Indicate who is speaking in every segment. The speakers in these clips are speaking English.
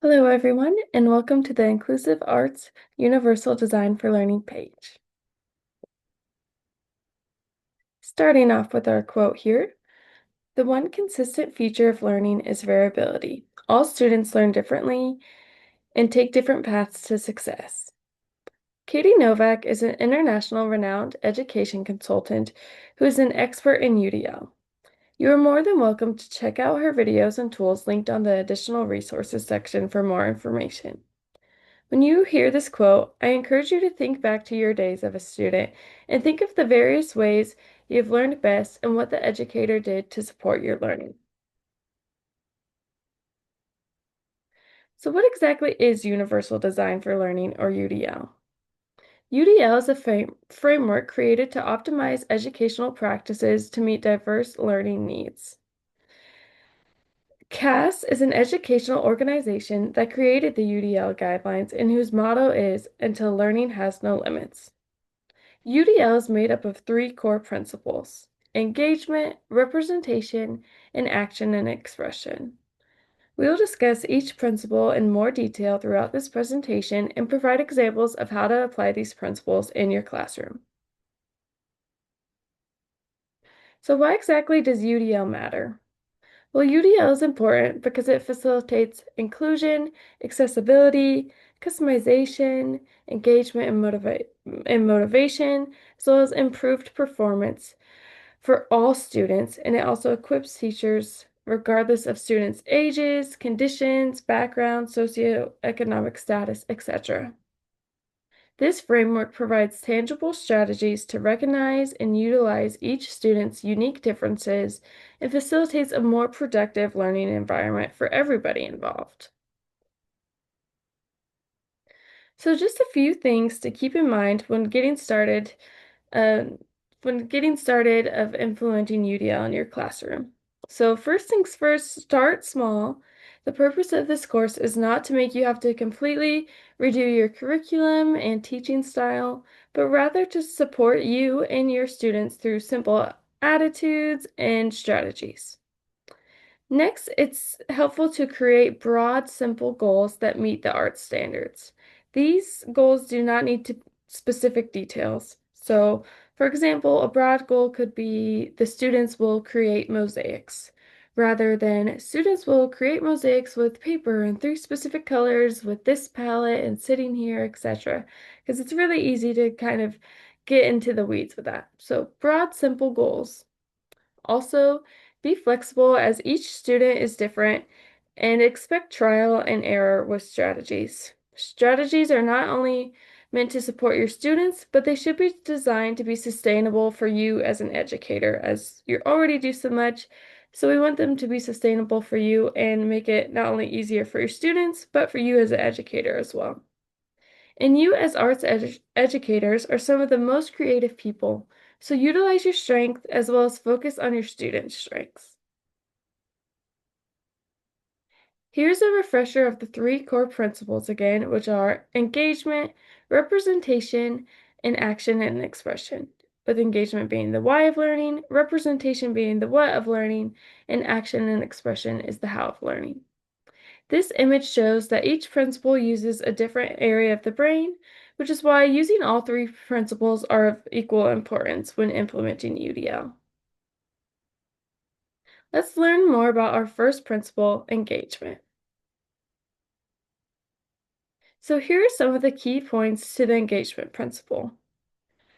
Speaker 1: Hello, everyone, and welcome to the Inclusive Arts Universal Design for Learning page. Starting off with our quote here, the one consistent feature of learning is variability. All students learn differently and take different paths to success. Katie Novak is an international renowned education consultant who is an expert in UDL. You are more than welcome to check out her videos and tools linked on the additional resources section for more information. When you hear this quote, I encourage you to think back to your days of a student and think of the various ways you've learned best and what the educator did to support your learning. So what exactly is Universal Design for Learning, or UDL? UDL is a framework created to optimize educational practices to meet diverse learning needs. CAS is an educational organization that created the UDL guidelines and whose motto is "Until Learning Has No Limits." UDL is made up of three core principles: engagement, representation, and action and expression. We will discuss each principle in more detail throughout this presentation and provide examples of how to apply these principles in your classroom. So why exactly does UDL matter? Well, UDL is important because it facilitates inclusion, accessibility, customization, engagement, and motivation, as well as improved performance for all students, and it also equips teachers regardless of students' ages, conditions, background, socioeconomic status, etc. This framework provides tangible strategies to recognize and utilize each student's unique differences and facilitates a more productive learning environment for everybody involved. So just a few things to keep in mind uh, when getting started of implementing UDL in your classroom. So first things first, start small. The purpose of this course is not to make you have to completely redo your curriculum and teaching style, but rather to support you and your students through simple attitudes and strategies. Next, it's helpful to create broad, simple goals that meet the art standards. These goals do not need to specific details. So, for example, a broad goal could be the students will create mosaics, rather than students will create mosaics with paper in three specific colors with this palette and sitting here, etc. Because it's really easy to kind of get into the weeds with that. So, broad, simple goals. Also, be flexible as each student is different and expect trial and error with strategies. Strategies are not only meant to support your students, but they should be designed to be sustainable for you as an educator, as you already do so much. So we want them to be sustainable for you and make it not only easier for your students, but for you as an educator as well. And you, as educators, are some of the most creative people, so utilize your strength as well as focus on your students' strengths. Here's a refresher of the three core principles again, which are engagement, representation, and action and expression. With engagement being the why of learning, representation being the what of learning, and action and expression is the how of learning. This image shows that each principle uses a different area of the brain, which is why using all three principles are of equal importance when implementing UDL. Let's learn more about our first principle, engagement. So here are some of the key points to the engagement principle.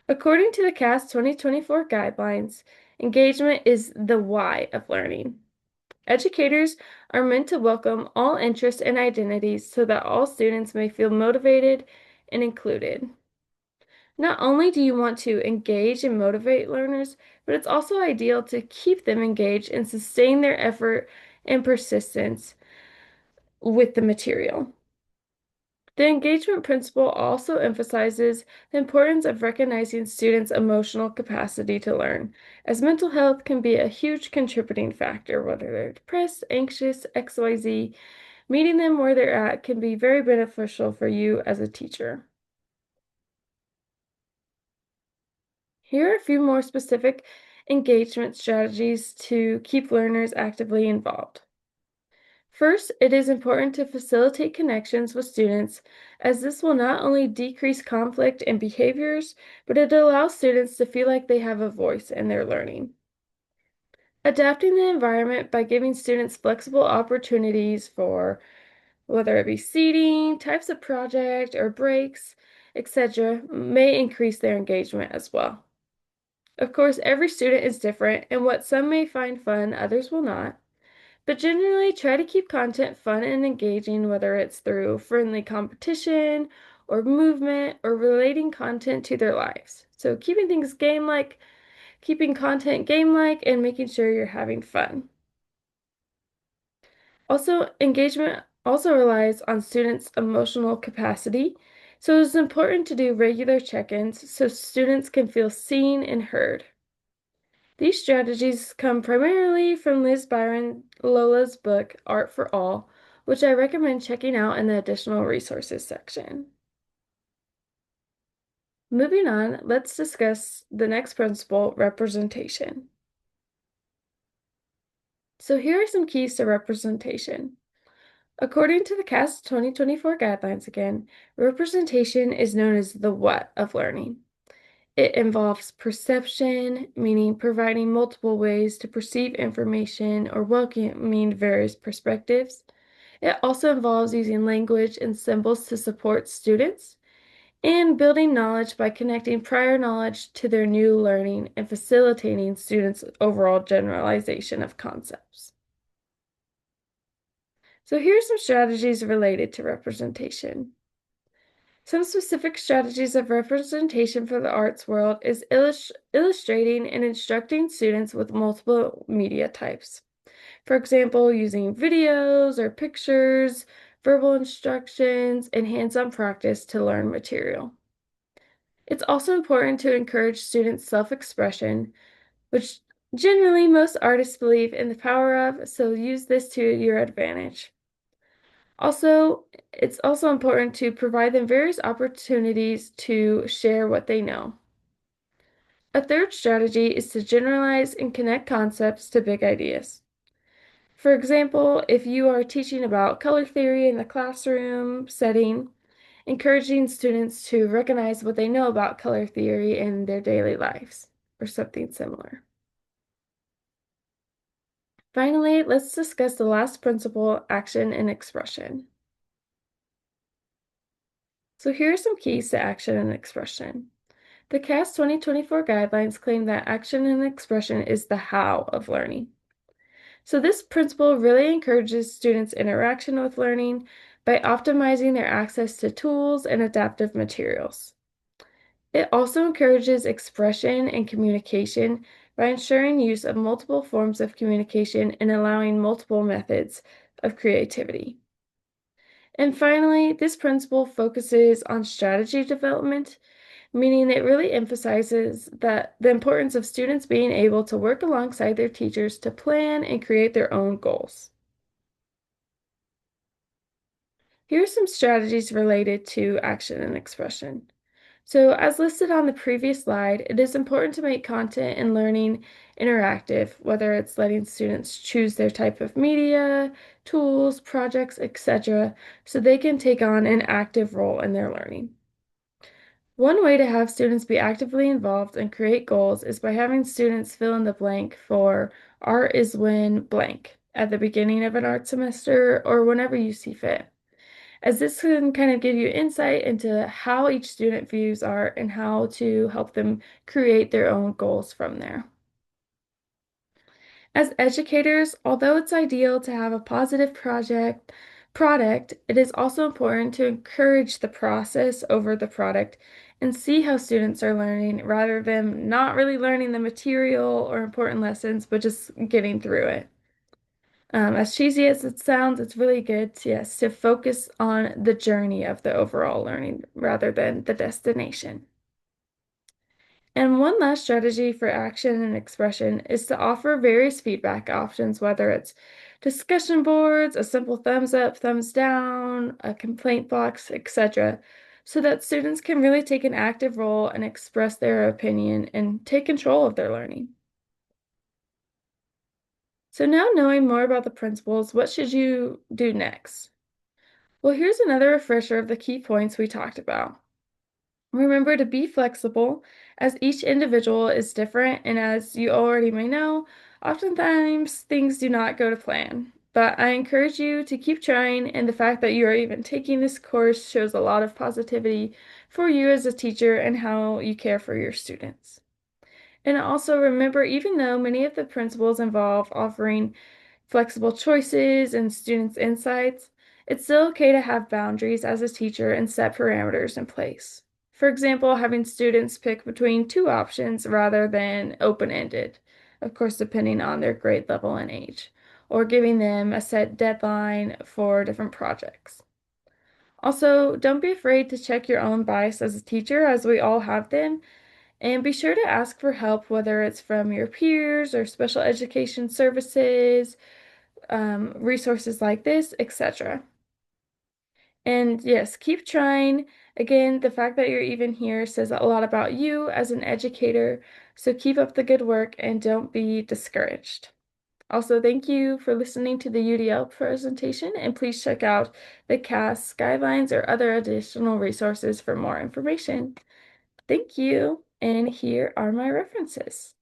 Speaker 1: According to the CAS 2024 guidelines, engagement is the why of learning. Educators are meant to welcome all interests and identities so that all students may feel motivated and included. Not only do you want to engage and motivate learners, but it's also ideal to keep them engaged and sustain their effort and persistence with the material. The engagement principle also emphasizes the importance of recognizing students' emotional capacity to learn, as mental health can be a huge contributing factor, whether they're depressed, anxious, XYZ. Meeting them where they're at can be very beneficial for you as a teacher. Here are a few more specific engagement strategies to keep learners actively involved. First, it is important to facilitate connections with students, as this will not only decrease conflict and behaviors, but it allows students to feel like they have a voice in their learning. Adapting the environment by giving students flexible opportunities for whether it be seating, types of project, or breaks, etc., may increase their engagement as well. Of course, every student is different, and what some may find fun, others will not. But generally, try to keep content fun and engaging, whether it's through friendly competition or movement or relating content to their lives. So, keeping content game-like, and making sure you're having fun. Also, engagement also relies on students' emotional capacity, so it's important to do regular check-ins so students can feel seen and heard. These strategies come primarily from Liz Byron Lola's book, Art for All, which I recommend checking out in the additional resources section. Moving on, let's discuss the next principle, representation. So here are some keys to representation. According to the CAS 2024 guidelines again, representation is known as the what of learning. It involves perception, meaning providing multiple ways to perceive information or welcoming various perspectives. It also involves using language and symbols to support students, and building knowledge by connecting prior knowledge to their new learning and facilitating students' overall generalization of concepts. So here are some strategies related to representation. Some specific strategies of representation for the arts world is illustrating and instructing students with multiple media types. For example, using videos or pictures, verbal instructions, and hands-on practice to learn material. It's also important to encourage students' self-expression, which generally most artists believe in the power of, so use this to your advantage. Also, it's also important to provide them various opportunities to share what they know. A third strategy is to generalize and connect concepts to big ideas. For example, if you are teaching about color theory in the classroom setting, encouraging students to recognize what they know about color theory in their daily lives, or something similar. Finally, let's discuss the last principle, action and expression. So here are some keys to action and expression. The CAS 2024 guidelines claim that action and expression is the how of learning. So this principle really encourages students' interaction with learning by optimizing their access to tools and adaptive materials. It also encourages expression and communication by ensuring use of multiple forms of communication and allowing multiple methods of creativity. And finally, this principle focuses on strategy development, meaning it really emphasizes that the importance of students being able to work alongside their teachers to plan and create their own goals. Here are some strategies related to action and expression. So, as listed on the previous slide, it is important to make content and learning interactive, whether it's letting students choose their type of media, tools, projects, etc., so they can take on an active role in their learning. One way to have students be actively involved and create goals is by having students fill in the blank for art is when blank at the beginning of an art semester or whenever you see fit, as this can kind of give you insight into how each student views art and how to help them create their own goals from there. As educators, although it's ideal to have a positive product, it is also important to encourage the process over the product and see how students are learning rather than not really learning the material or important lessons, but just getting through it. As cheesy as it sounds, it's really good to, yes, to focus on the journey of the overall learning rather than the destination. And one last strategy for action and expression is to offer various feedback options, whether it's discussion boards, a simple thumbs up, thumbs down, a complaint box, etc., so that students can really take an active role and express their opinion and take control of their learning. So now knowing more about the principles, what should you do next? Well, here's another refresher of the key points we talked about. Remember to be flexible, as each individual is different, and as you already may know, oftentimes things do not go to plan. But I encourage you to keep trying, and the fact that you are even taking this course shows a lot of positivity for you as a teacher and how you care for your students. And also remember, even though many of the principles involve offering flexible choices and students' insights, it's still okay to have boundaries as a teacher and set parameters in place. For example, having students pick between two options rather than open-ended, of course, depending on their grade level and age, or giving them a set deadline for different projects. Also, don't be afraid to check your own bias as a teacher, as we all have them, and be sure to ask for help, whether it's from your peers or special education services, resources like this, etc. And yes, keep trying. Again, the fact that you're even here says a lot about you as an educator, so keep up the good work and don't be discouraged. Also, thank you for listening to the UDL presentation, and please check out the CAS guidelines or other additional resources for more information. Thank you, and here are my references.